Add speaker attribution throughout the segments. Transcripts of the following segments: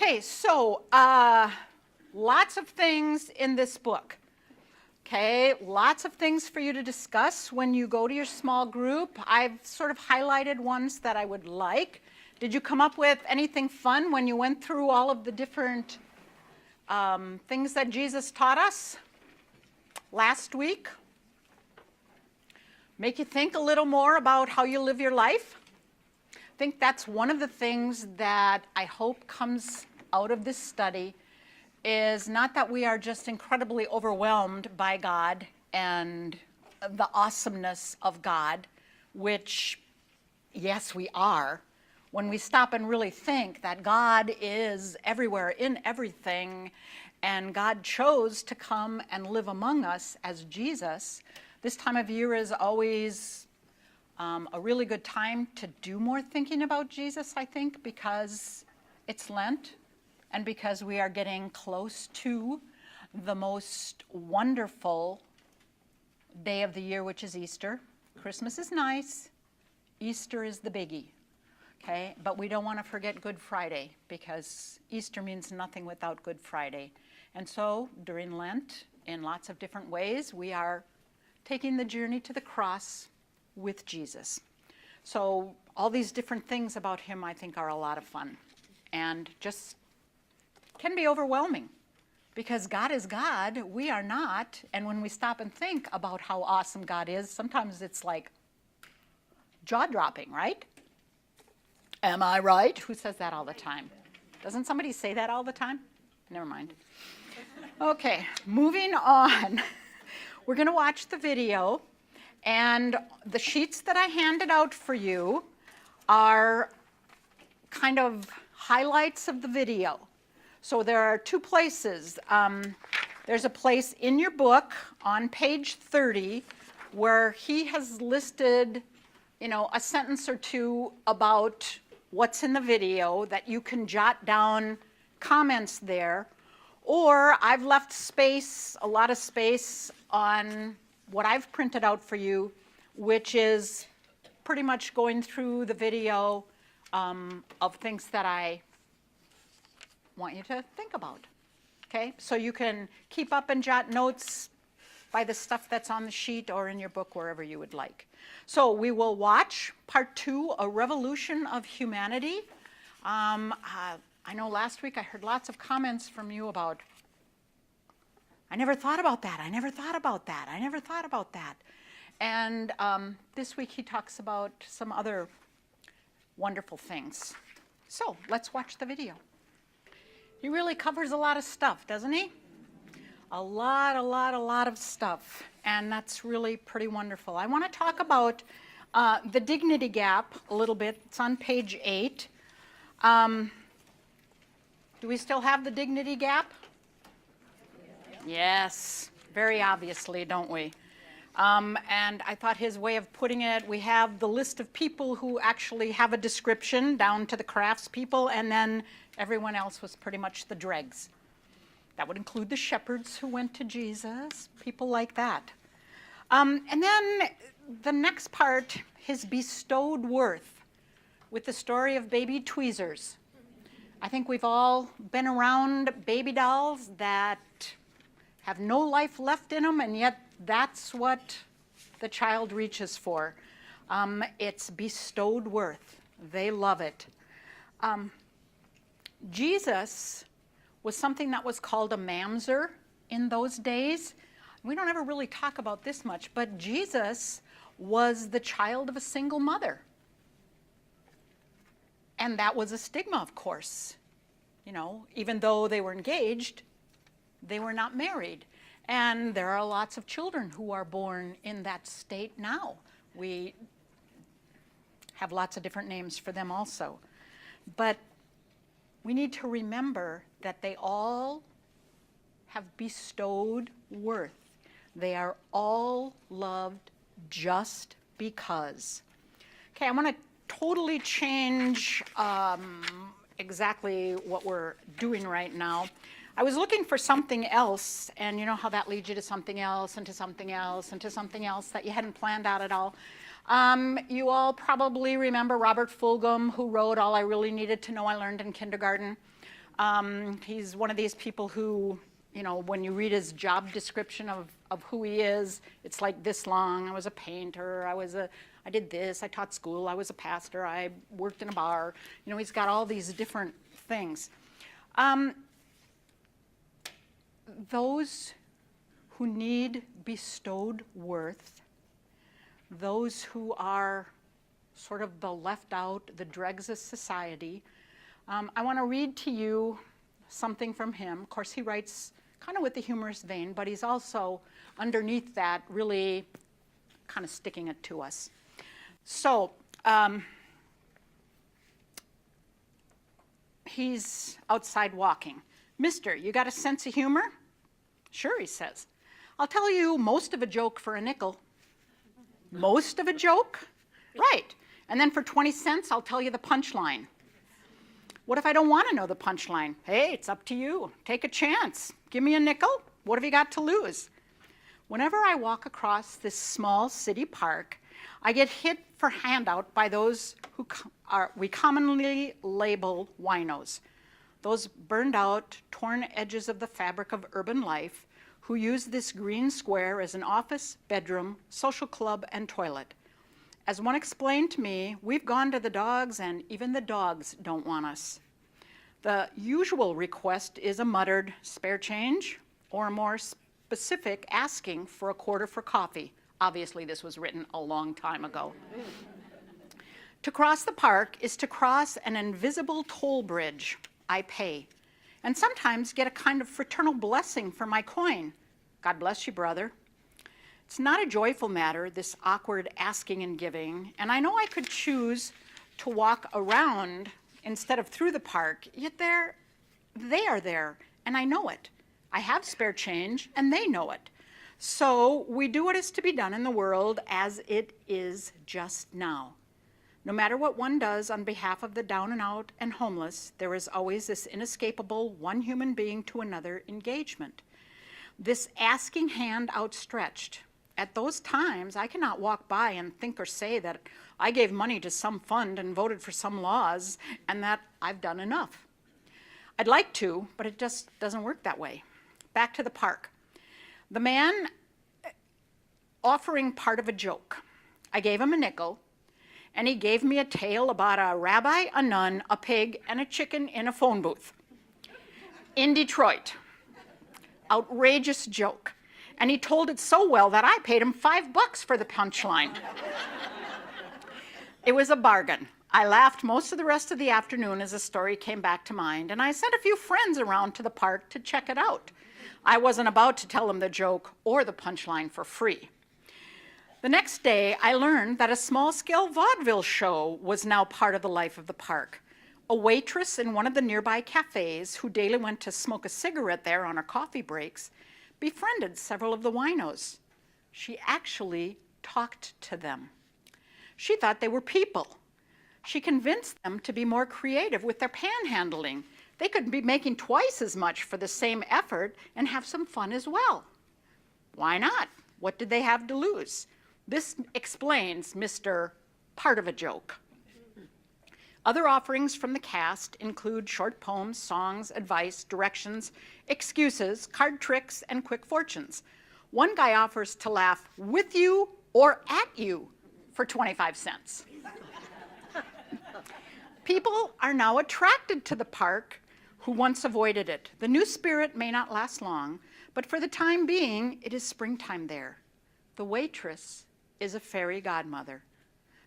Speaker 1: Okay, so lots of things in this book. Okay, lots of things for you to discuss when you go to your small group. I've sort of highlighted ones that I would like. Did you come up with anything fun when you went through all of the different things that Jesus taught us last week? Make you think a little more about how you live your life? I think that's one of the things that I hope comes out of this study, is not that we are just incredibly overwhelmed by God and the awesomeness of God, which, yes, we are, when we stop and really think that God is everywhere in everything, and God chose to come and live among us as Jesus. This time of year is always a really good time to do more thinking about Jesus, I think, because it's Lent and because we are getting close to the most wonderful day of the year, which is Easter. Christmas is nice. Easter is the biggie, okay? But we don't want to forget Good Friday, because Easter means nothing without Good Friday. And so during Lent, in lots of different ways, we are taking the journey to the cross with Jesus. So all these different things about him, I think, are a lot of fun and just can be overwhelming, because God is God, we are not. And when we stop and think about how awesome God is, sometimes it's like jaw-dropping, right? Am I right? Who says that all the time? Doesn't somebody say that all the time? Never mind. Okay, moving on. We're going to watch the video. And the sheets that I handed out for you are kind of highlights of the video. So there are two places. There's a place in your book on page 30 where he has listed, a sentence or two about what's in the video that you can jot down comments there. Or I've left space, a lot of space, on what I've printed out for you, which is pretty much going through the video of things that I want you to think about. Okay, so you can keep up and jot notes by the stuff that's on the sheet or in your book, wherever you would like. So we will watch part 2, A Revolution of Humanity. I know last week I heard lots of comments from you about, I never thought about that, I never thought about that, I never thought about that. And this week he talks about some other wonderful things. So let's watch the video. He really covers a lot of stuff, doesn't he? A lot of stuff. And that's really pretty wonderful. I want to talk about the dignity gap a little bit. It's on page 8. Do we still have the dignity gap? Yes, very obviously, don't we? And I thought his way of putting it, we have the list of people who actually have a description down to the craftspeople, and then everyone else was pretty much the dregs. That would include the shepherds who went to Jesus, people like that. And then the next part, his bestowed worth, with the story of baby tweezers. I think we've all been around baby dolls that have no life left in them, and yet that's what the child reaches for. It's bestowed worth. They love it. Jesus was something that was called a mamzer in those days. We don't ever really talk about this much, but Jesus was the child of a single mother. And that was a stigma, of course. Even though they were engaged, they were not married. And there are lots of children who are born in that state now. We have lots of different names for them also. But we need to remember that they all have bestowed worth. They are all loved just because. Okay, I want to totally change exactly what we're doing right now. I was looking for something else, and you know how that leads you to something else, and to something else, and to something else that you hadn't planned out at all. You all probably remember Robert Fulghum, who wrote All I Really Needed to Know I Learned in Kindergarten. He's one of these people who, you know, when you read his job description of who he is, it's like this long. I was a painter, I did this, I taught school, I was a pastor, I worked in a bar. You know, he's got all these different things. Those who need bestowed worth, those who are sort of the left out, the dregs of society. I want to read to you something from him. Of course, he writes kind of with the humorous vein, but he's also underneath that really kind of sticking it to us. So he's outside walking. "Mister, you got a sense of humor?" "Sure," he says. "I'll tell you most of a joke for a nickel." "Most of a joke?" "Right. And then for 20 cents, I'll tell you the punchline." "What if I don't want to know the punchline?" "Hey, it's up to you. Take a chance. Give me a nickel. What have you got to lose?" Whenever I walk across this small city park, I get hit for handout by those who we commonly label winos, those burned out, torn edges of the fabric of urban life who use this green square as an office, bedroom, social club, and toilet. As one explained to me, we've gone to the dogs and even the dogs don't want us. The usual request is a muttered spare change or a more specific asking for a quarter for coffee. Obviously, this was written a long time ago. To cross the park is to cross an invisible toll bridge. I pay, and sometimes get a kind of fraternal blessing for my coin. God bless you, brother. It's not a joyful matter, this awkward asking and giving, and I know I could choose to walk around instead of through the park, yet they are there, and I know it. I have spare change, and they know it. So we do what is to be done in the world as it is just now. No matter what one does on behalf of the down and out and homeless, there is always this inescapable one human being to another engagement. This asking hand outstretched. At those times, I cannot walk by and think or say that I gave money to some fund and voted for some laws and that I've done enough. I'd like to, but it just doesn't work that way. Back to the park. The man offering part of a joke. I gave him a nickel, and he gave me a tale about a rabbi, a nun, a pig, and a chicken in a phone booth in Detroit. Outrageous joke. And he told it so well that I paid him $5 for the punchline. It was a bargain. I laughed most of the rest of the afternoon as the story came back to mind, and I sent a few friends around to the park to check it out. I wasn't about to tell them the joke or the punchline for free. The next day, I learned that a small-scale vaudeville show was now part of the life of the park. A waitress in one of the nearby cafes, who daily went to smoke a cigarette there on her coffee breaks, befriended several of the winos. She actually talked to them. She thought they were people. She convinced them to be more creative with their panhandling. They could be making twice as much for the same effort and have some fun as well. Why not? What did they have to lose? This explains Mr. Part of a Joke. Other offerings from the cast include short poems, songs, advice, directions, excuses, card tricks, and quick fortunes. One guy offers to laugh with you or at you for 25 cents. People are now attracted to the park who once avoided it. The new spirit may not last long, but for the time being, it is springtime there. The waitress is a fairy godmother,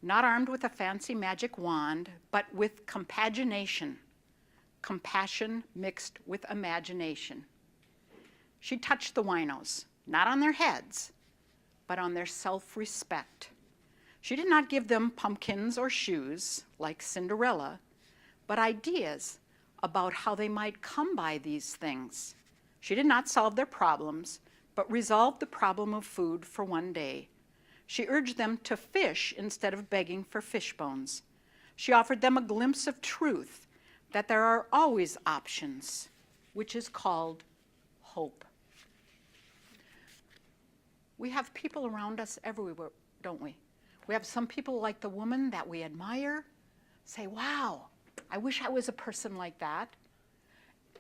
Speaker 1: not armed with a fancy magic wand, but with compagination, compassion mixed with imagination. She touched the winos, not on their heads, but on their self-respect. She did not give them pumpkins or shoes, like Cinderella, but ideas about how they might come by these things. She did not solve their problems, but resolved the problem of food for one day. She urged them to fish instead of begging for fish bones. She offered them a glimpse of truth, that there are always options, which is called hope. We have people around us everywhere, don't we? We have some people like the woman that we admire, say, wow, I wish I was a person like that.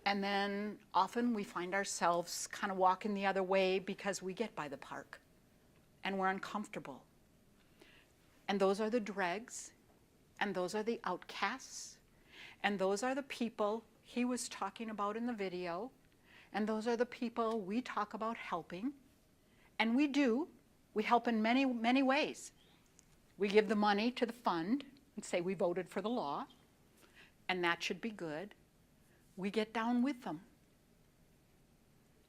Speaker 1: And then often we find ourselves kind of walking the other way because we get by the park and we're uncomfortable. And those are the dregs, and those are the outcasts, and those are the people he was talking about in the video, and those are the people we talk about helping. And we do. We help in many, many ways. We give the money to the fund and say we voted for the law, and that should be good. We get down with them.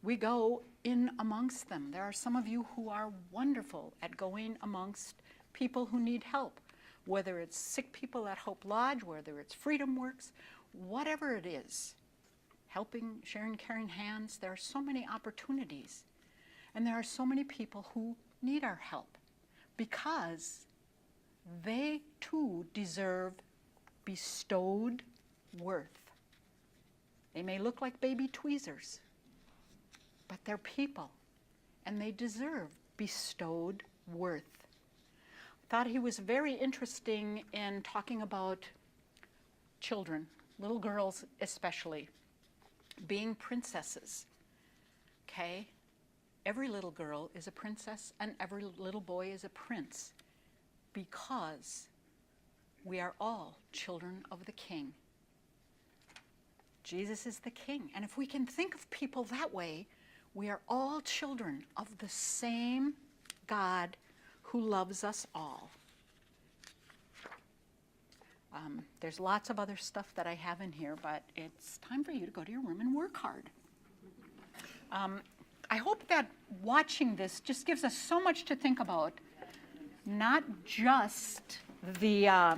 Speaker 1: We go in amongst them. There are some of you who are wonderful at going amongst people who need help, whether it's sick people at Hope Lodge, whether it's Freedom Works, whatever it is. Helping, sharing, caring hands. There are so many opportunities. And there are so many people who need our help because they too deserve bestowed worth. They may look like baby tweezers, but they're people, and they deserve bestowed worth. I thought he was very interesting in talking about children, little girls especially, being princesses, okay? Every little girl is a princess and every little boy is a prince because we are all children of the King. Jesus is the King. And if we can think of people that way, we are all children of the same God who loves us all. There's lots of other stuff that I have in here, but it's time for you to go to your room and work hard. I hope that watching this just gives us so much to think about, not just the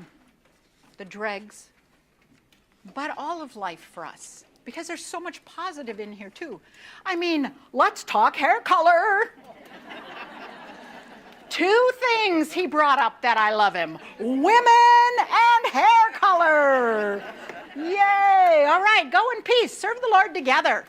Speaker 1: dregs, but all of life for us, because there's so much positive in here too. I mean, let's talk hair color. Two things he brought up that I love him: women and hair color. Yay! All right, go in peace. Serve the Lord together.